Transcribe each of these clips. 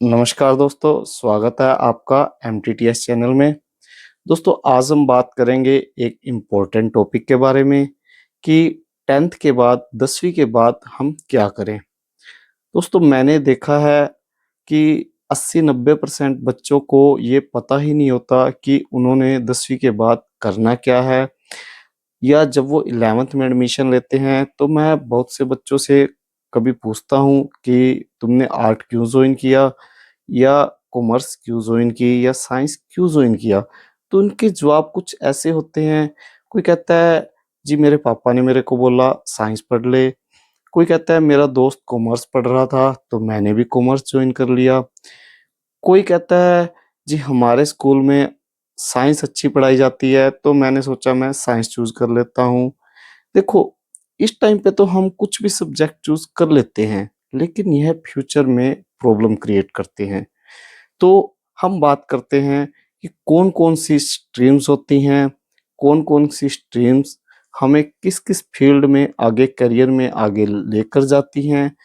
नमस्कार दोस्तों, स्वागत है आपका एमटीटीएस चैनल में। दोस्तों, आज हम बात करेंगे एक इम्पोर्टेंट टॉपिक के बारे में कि 10th के बाद 10वीं के बाद हम क्या करें। दोस्तों, मैंने देखा है कि 80-90% बच्चों को ये पता ही नहीं होता कि उन्होंने 10वीं के बाद करना क्या है, या जब वो 11th में एडमिशन लेते हैं तो मैं बहुत से बच्चों से कभी पूछता हूँ कि तुमने आर्ट क्यों जॉइन किया, या कॉमर्स क्यों जॉइन की, या साइंस क्यों जॉइन किया। तो उनके जवाब कुछ ऐसे होते हैं। कोई कहता है जी मेरे पापा ने मेरे को बोला साइंस पढ़ ले। कोई कहता है मेरा दोस्त कॉमर्स पढ़ रहा था तो मैंने भी कॉमर्स जॉइन कर लिया। कोई कहता है जी हमारे स्कूल में साइंस अच्छी पढ़ाई जाती है तो मैंने सोचा मैं साइंस चूज कर लेता हूँ। देखो, इस टाइम पे तो हम कुछ भी सब्जेक्ट चूज कर लेते हैं, लेकिन यह फ्यूचर में प्रॉब्लम क्रिएट करते हैं। तो हम बात करते हैं कि कौन-कौन सी स्ट्रीम्स होती हैं, कौन-कौन सी स्ट्रीम्स हमें किस-किस फील्ड में आगे करियर में आगे लेकर जाती हैं,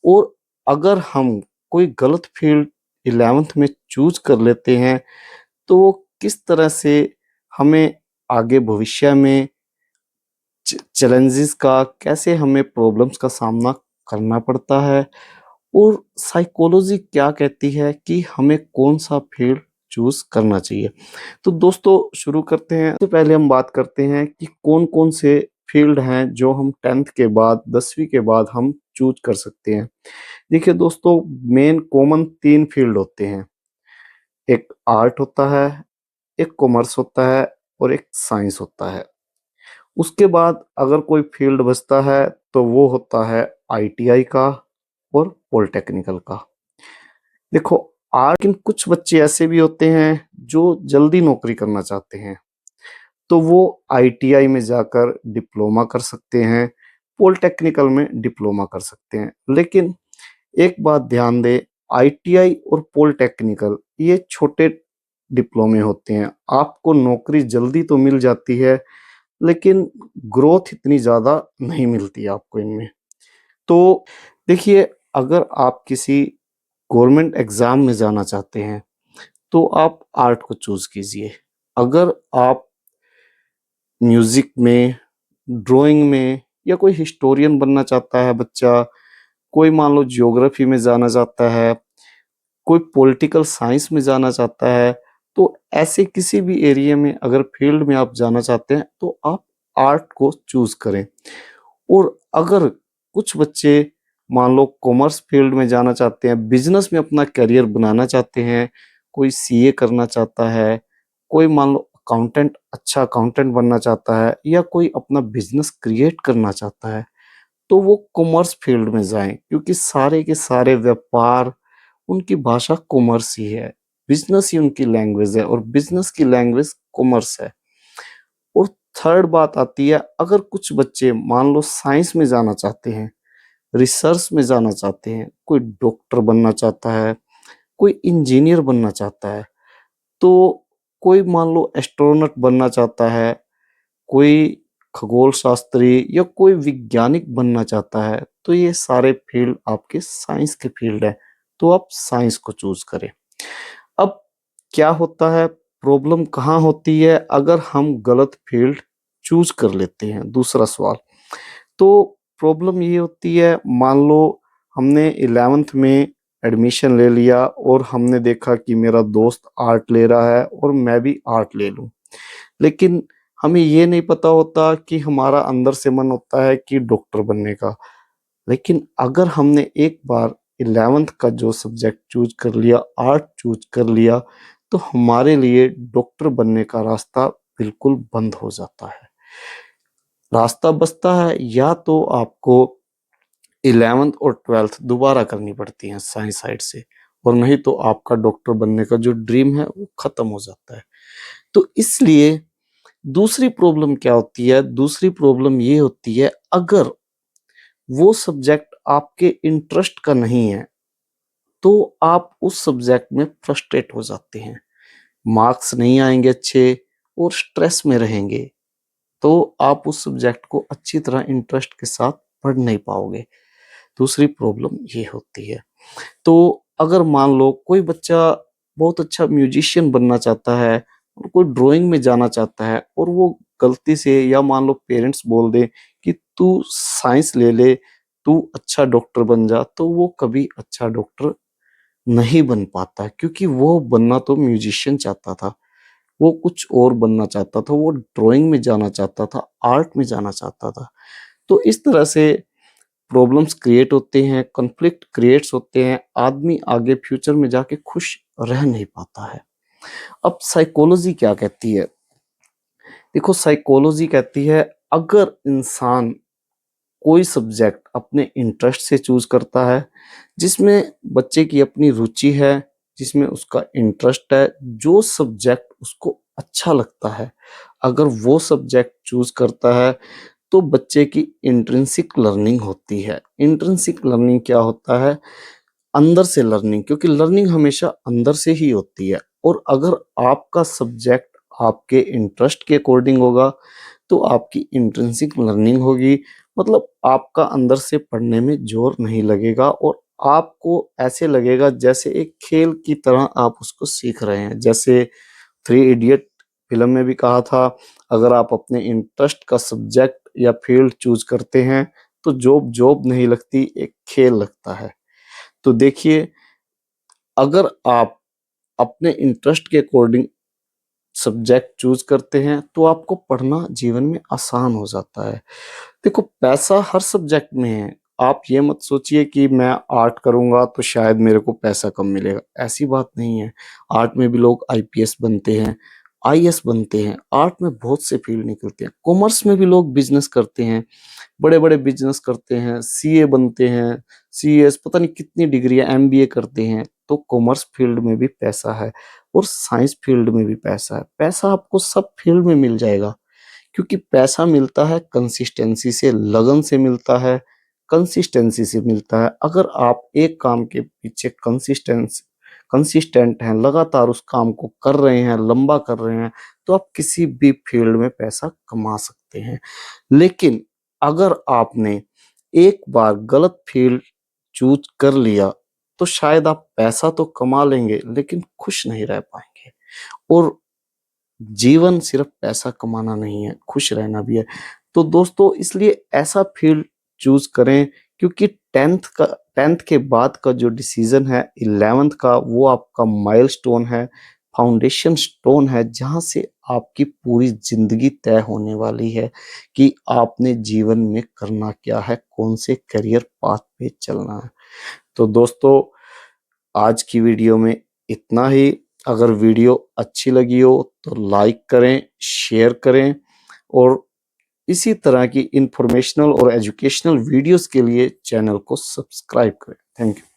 और अगर हम कोई गलत फील्ड 11th में चूज़ कर लेते हैं, तो वो किस तरह से हमें आगे भविष्य में चैलेंजेस का, कैसे हमें प्रॉब्लम्स का सामना करना पड़ता है, और साइकोलॉजी क्या कहती है कि हमें कौन-सा फील्ड चूज़ करना चाहिए। तो दोस्तों, शुरू करते हैं। सबसे पहले हम बात करते हैं कि कौन-कौन से फील्ड हैं जो हम 10th के बाद 10वीं के बाद हम चूज़ कर सकते हैं। देखिए दोस्तों, मेन कॉमन 3 फील्ड होते हैं। एक आर्ट होता है, एक कॉमर्स होता है और एक साइंस होता है। उसके बाद अगर कोई फील्ड बचता है तो वो होता है आईटीआई का और पॉलिटेक्निकल का। देखो, लेकिन कुछ बच्चे ऐसे भी होते हैं जो जल्दी नौकरी करना चाहते हैं, तो वो आईटीआई में जाकर डिप्लोमा कर सकते हैं, पॉलिटेक्निकल में डिप्लोमा कर सकते हैं। लेकिन एक बात ध्यान दें, आईटीआई और पॉलिटेक्निकल ये छोटे डिप्लोमे होते हैं। आपको नौकरी जल्दी तो मिल जाती है, लेकिन ग्रोथ इतनी ज़्यादा नहीं मिलती है आपको इनमें। तो देखिए, अगर आप किसी गवर्नमेंट एग्ज़ाम में जाना चाहते हैं, तो आप आर्ट को चूज़ कीजिए। अगर आप म्यूज़िक में, ड्राइंग में, या कोई हिस्टोरियन बनना चाहता है बच्चा, कोई मान लो ज्योग्राफी में जाना चाहता है, कोई पॉलिटिकल साइंस में जाना चाहता है, तो ऐसे किसी भी एरिया में अगर फील्ड में आप जाना चाहते हैं, तो आप आर्ट को चूज़ करें। और अगर कुछ बच्चे मान लो कॉमर्स फील्ड में जाना चाहते हैं, बिज़नेस में अपना करियर बनाना चाहते हैं, कोई सीए करना चाहता है, कोई मान लो अच्छा अकाउंटेंट बनना चाहता है, या कोई अपना बिज़नेस क्रिएट करना चाहता है, तो वो कॉमर्स फील्ड में जाएँ, क्योंकि सारे के सारे व्यापार, उनकी भाषा कॉमर्स ही है। बिज़नेस ही उनकी लैंग्वेज है और बिज़नेस की लैंग्वेज कॉमर्स है। और थर्ड बात आती है, अगर कुछ बच्चे मान लो साइंस में जाना चाहते हैं, रिसर्च में जाना चाहते हैं, कोई डॉक्टर बनना चाहता है, कोई इंजीनियर बनना चाहता है, तो कोई मान लो एस्ट्रोनॉट बनना चाहता है, कोई खगोल शास्त्री या कोई वैज्ञानिक बनना चाहता है, तो ये सारे फील्ड आपके साइंस के फील्ड हैं, तो आप साइंस को चूज़ करें। अब क्या होता है, प्रॉब्लम कहाँ होती है अगर हम गलत फील्ड चूज़ कर लेते हैं? दूसरा सवाल। तो प्रॉब्लम ये होती है, मान लो हमने 11th में एडमिशन ले लिया और हमने देखा कि मेरा दोस्त आर्ट ले रहा है और मैं भी आर्ट ले लूँ। लेकिन हमें ये नहीं पता होता कि हमारा अंदर से मन होता है कि डॉक्टर बनने का। लेकिन अगर हमने एक बार 11th का जो सब्जेक्ट चूज़ कर लिया, आर्ट चूज़ कर लिया, तो हमारे लिए डॉक्टर बनने का रास्ता बिल्कुल बंद हो जाता है। रास्ता बचता है या तो आपको 11th और 12th दोबारा करनी पड़ती है साइंस साइड से, और नहीं तो आपका डॉक्टर बनने का जो ड्रीम है वो खत्म हो जाता है। तो इसलिए दूसरी प्रॉब्लम क्या होती है? दूसरी प्रॉब्लम ये होती है, अगर वो सब्जेक्ट आपके इंटरेस्ट का नहीं है, तो आप उस सब्जेक्ट में फ्रस्ट्रेट हो जाते हैं। मार्क्स नहीं आएँगे अच्छे और स्ट्रेस में रहेंगे, तो आप उस सब्जेक्ट को अच्छी तरह इंटरेस्ट के साथ पढ़ नहीं पाओगे। दूसरी प्रॉब्लम ये होती है। तो अगर मान लो कोई बच्चा बहुत अच्छा म्यूजिशियन बनना चाहता है और कोई ड्राइंग में जाना चाहता है और वो गलती से या मान लो पेरेंट्स बोल दे कि तू साइंस ले ले, तू अच्छा डॉक्टर बन जा, तो वो कभी अच्छा डॉक्टर नहीं बन पाता क्योंकि वो बनना तो म्यूजिशियन चाहता था, वो कुछ और बनना चाहता था, वो ड्राइंग में जाना चाहता था, आर्ट में जाना चाहता था। तो इस तरह से प्रॉब्लम्स क्रिएट होते हैं, कॉन्फ्लिक्ट क्रिएट्स होते हैं, आदमी आगे फ्यूचर में जाके खुश रह नहीं पाता है। अब साइकोलॉजी क्या कहती है? देखो साइकोलॉजी कहती है अगर इंसान कोई सब्जेक्ट अपने इंटरेस्ट से चूज करता है, जिसमें बच्चे की अपनी रुचि है, जिसमें उसका इंटरेस्ट है, जो सब्जेक्ट उसको अच्छा लगता है, अगर वो सब्जेक्ट चूज करता है तो बच्चे की इंट्रिंसिक लर्निंग होती है। इंट्रिंसिक लर्निंग क्या होता है? अंदर से लर्निंग, क्योंकि लर्निंग हमेशा अंदर से ही होती है। और अगर आपका सब्जेक्ट आपके इंटरेस्ट के अकॉर्डिंग होगा तो आपकी इंट्रिंसिक लर्निंग होगी, मतलब आपका अंदर से पढ़ने में जोर नहीं लगेगा और आपको ऐसे लगेगा जैसे एक खेल की तरह आप उसको सीख रहे हैं। जैसे थ्री इडियट फिल्म में भी कहा था, अगर आप अपने इंटरेस्ट का सब्जेक्ट या फील्ड चूज करते हैं तो जॉब जॉब नहीं लगती, एक खेल लगता है। तो देखिए, अगर आप अपने इंटरेस्ट के अकॉर्डिंग सब्जेक्ट चूज करते हैं तो आपको पढ़ना जीवन में आसान हो जाता है। देखो पैसा हर सब्जेक्ट में है। आप ये मत सोचिए कि मैं आर्ट करूंगा तो शायद मेरे को पैसा कम मिलेगा, ऐसी बात नहीं है। आर्ट में भी लोग आईपीएस बनते हैं, आईएएस बनते हैं, आर्ट में बहुत से फील्ड निकलते हैं। कॉमर्स में भी लोग बिजनेस करते हैं, बड़े-बड़े बिजनेस करते हैं, सीए बनते हैं, सीएस पता नहीं कितनी डिग्रियां, एमबीए करते हैं। तो कॉमर्स फील्ड में भी पैसा है और साइंस फील्ड में भी पैसा है। पैसा आपको सब फील्ड में मिल जाएगा क्योंकि पैसा मिलता है कंसिस्टेंसी से, लगन से मिलता है, कंसिस्टेंसी से मिलता है। अगर आप एक काम के पीछे कंसिस्टेंट हैं, लगातार उस काम को कर रहे हैं, लंबा कर रहे हैं, तो आप किसी भी फील्ड में पैसा कमा सकते हैं। लेकिन अगर आपने एक बार गलत फील्ड चूज कर लिया तो शायद आप पैसा तो कमा लेंगे लेकिन खुश नहीं रह पाएंगे। और जीवन सिर्फ पैसा कमाना नहीं है, खुश रहना भी है। तो दोस्तों इसलिए ऐसा फील्ड चूज करें, क्योंकि 10th के बाद का जो डिसीजन है 11th का, वो आपका माइलस्टोन है, फाउंडेशन स्टोन है, जहां से आपकी पूरी जिंदगी तय होने वाली है कि आपने जीवन में करना क्या है, कौन से करियर पाथ पे चलना है। तो दोस्तों आज की वीडियो में इतना ही। अगर वीडियो अच्छी लगी हो तो लाइक करें, शेयर करें और इसी तरह की इंफॉर्मेशनल और एजुकेशनल वीडियोस के लिए चैनल को सब्सक्राइब करें। Thank you.